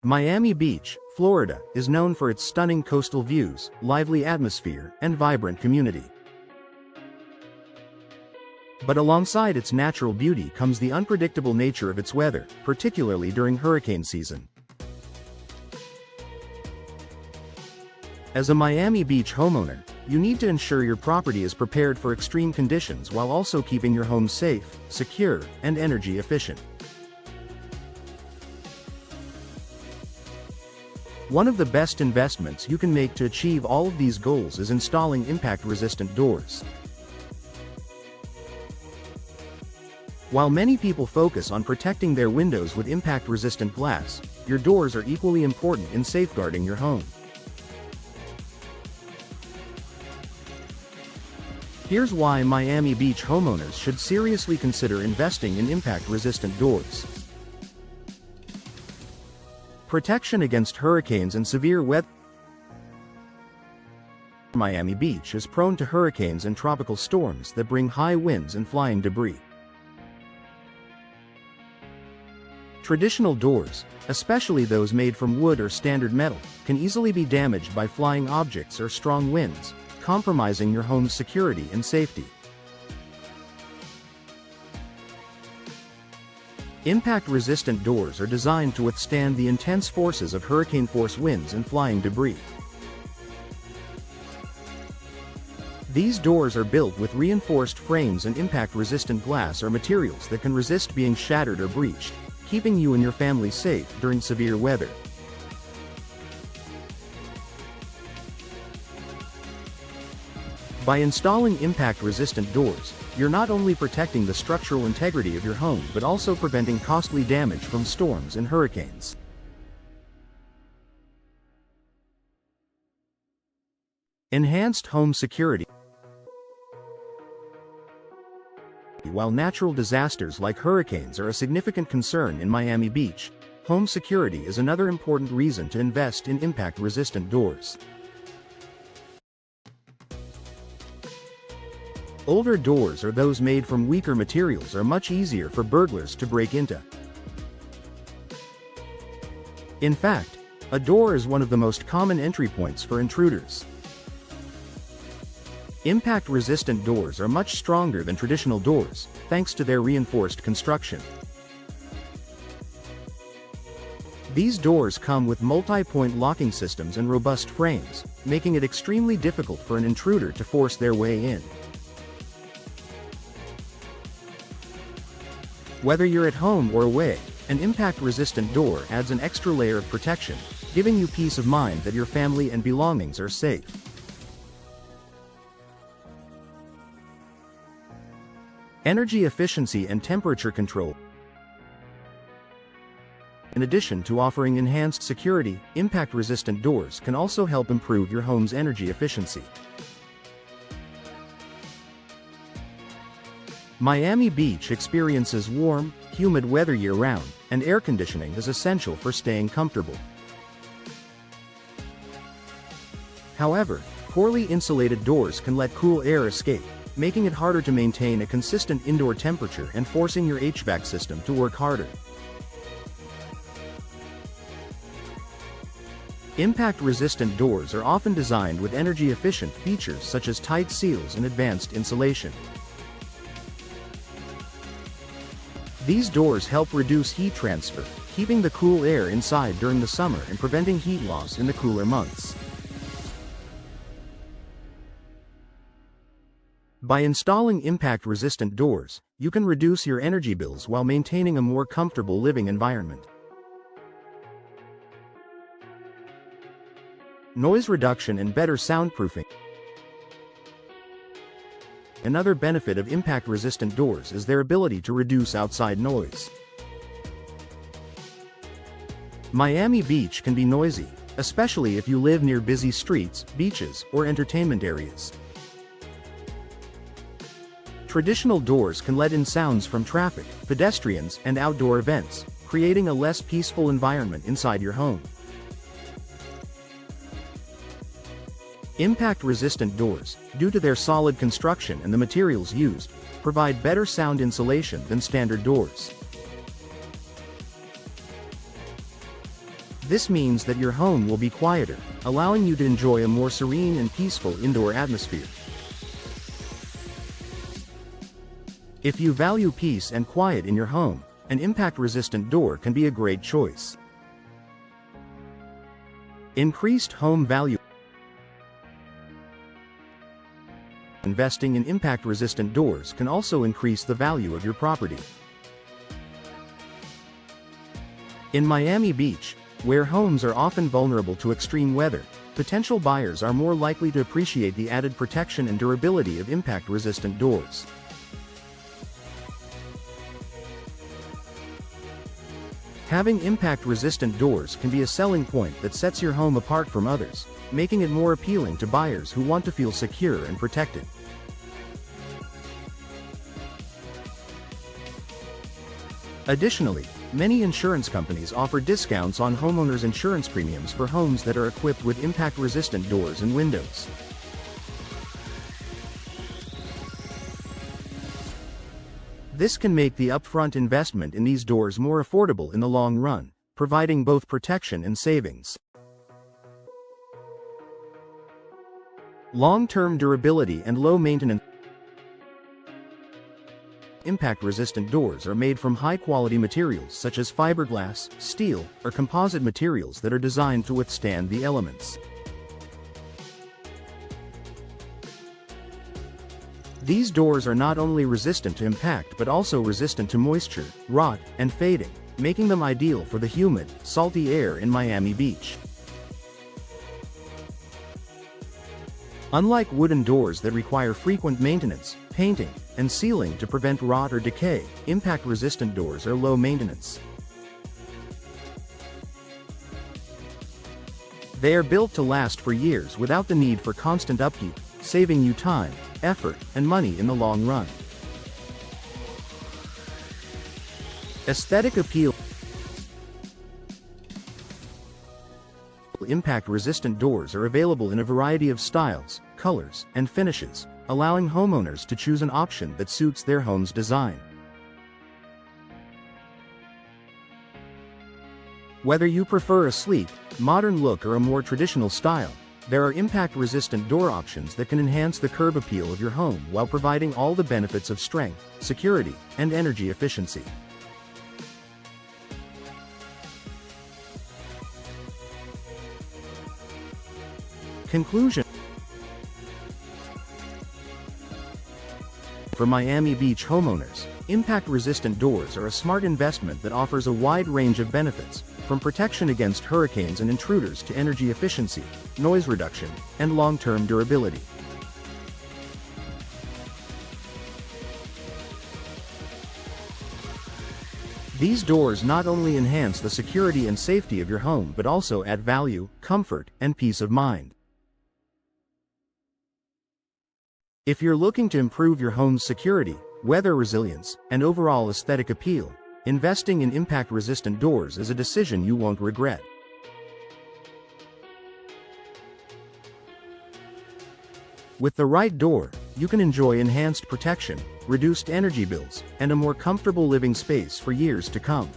Miami Beach, Florida, is known for its stunning coastal views, lively atmosphere, and vibrant community. But alongside its natural beauty comes the unpredictable nature of its weather, particularly during hurricane season. As a Miami Beach homeowner, you need to ensure your property is prepared for extreme conditions while also keeping your home safe, secure, and energy efficient. One of the best investments you can make to achieve all of these goals is installing impact-resistant doors. While many people focus on protecting their windows with impact-resistant glass, your doors are equally important in safeguarding your home. Here's why Miami Beach homeowners should seriously consider investing in impact-resistant doors. Protection against hurricanes and severe weather. Miami Beach is prone to hurricanes and tropical storms that bring high winds and flying debris. Traditional doors, especially those made from wood or standard metal, can easily be damaged by flying objects or strong winds, compromising your home's security and safety. Impact-resistant doors are designed to withstand the intense forces of hurricane-force winds and flying debris. These doors are built with reinforced frames and impact-resistant glass or materials that can resist being shattered or breached, keeping you and your family safe during severe weather. By installing impact-resistant doors, you're not only protecting the structural integrity of your home but also preventing costly damage from storms and hurricanes. Enhanced home security. While natural disasters like hurricanes are a significant concern in Miami Beach, home security is another important reason to invest in impact-resistant doors. Older doors or those made from weaker materials are much easier for burglars to break into. In fact, a door is one of the most common entry points for intruders. Impact-resistant doors are much stronger than traditional doors, thanks to their reinforced construction. These doors come with multi-point locking systems and robust frames, making it extremely difficult for an intruder to force their way in. Whether you're at home or away, an impact-resistant door adds an extra layer of protection, giving you peace of mind that your family and belongings are safe. Energy efficiency and temperature control. In addition to offering enhanced security, impact-resistant doors can also help improve your home's energy efficiency. Miami Beach experiences warm, humid weather year-round, and air conditioning is essential for staying comfortable. However, poorly insulated doors can let cool air escape, making it harder to maintain a consistent indoor temperature and forcing your HVAC system to work harder. Impact-resistant doors are often designed with energy-efficient features such as tight seals and advanced insulation. These doors help reduce heat transfer, keeping the cool air inside during the summer and preventing heat loss in the cooler months. By installing impact-resistant doors, you can reduce your energy bills while maintaining a more comfortable living environment. Noise reduction and better soundproofing. Another benefit of impact-resistant doors is their ability to reduce outside noise. Miami Beach can be noisy, especially if you live near busy streets, beaches, or entertainment areas. Traditional doors can let in sounds from traffic, pedestrians, and outdoor events, creating a less peaceful environment inside your home. Impact-resistant doors, due to their solid construction and the materials used, provide better sound insulation than standard doors. This means that your home will be quieter, allowing you to enjoy a more serene and peaceful indoor atmosphere. If you value peace and quiet in your home, an impact-resistant door can be a great choice. Increased home value. Investing in impact-resistant doors can also increase the value of your property. In Miami Beach, where homes are often vulnerable to extreme weather, potential buyers are more likely to appreciate the added protection and durability of impact-resistant doors. Having impact-resistant doors can be a selling point that sets your home apart from others, making it more appealing to buyers who want to feel secure and protected. Additionally, many insurance companies offer discounts on homeowners' insurance premiums for homes that are equipped with impact-resistant doors and windows. This can make the upfront investment in these doors more affordable in the long run, providing both protection and savings. Long-term durability and low maintenance. Impact-resistant doors are made from high-quality materials such as fiberglass, steel, or composite materials that are designed to withstand the elements. These doors are not only resistant to impact but also resistant to moisture, rot, and fading, making them ideal for the humid, salty air in Miami Beach. Unlike wooden doors that require frequent maintenance, painting, and sealing to prevent rot or decay, impact-resistant doors are low maintenance. They are built to last for years without the need for constant upkeep, saving you time, effort, and money in the long run. Aesthetic appeal. Impact-resistant doors are available in a variety of styles, colors, and finishes, allowing homeowners to choose an option that suits their home's design. Whether you prefer a sleek, modern look or a more traditional style, there are impact-resistant door options that can enhance the curb appeal of your home while providing all the benefits of strength, security, and energy efficiency. Conclusion. For Miami Beach homeowners, impact-resistant doors are a smart investment that offers a wide range of benefits, from protection against hurricanes and intruders to energy efficiency, noise reduction, and long-term durability. These doors not only enhance the security and safety of your home but also add value, comfort, and peace of mind. If you're looking to improve your home's security, weather resilience, and overall aesthetic appeal, investing in impact-resistant doors is a decision you won't regret. With the right door, you can enjoy enhanced protection, reduced energy bills, and a more comfortable living space for years to come.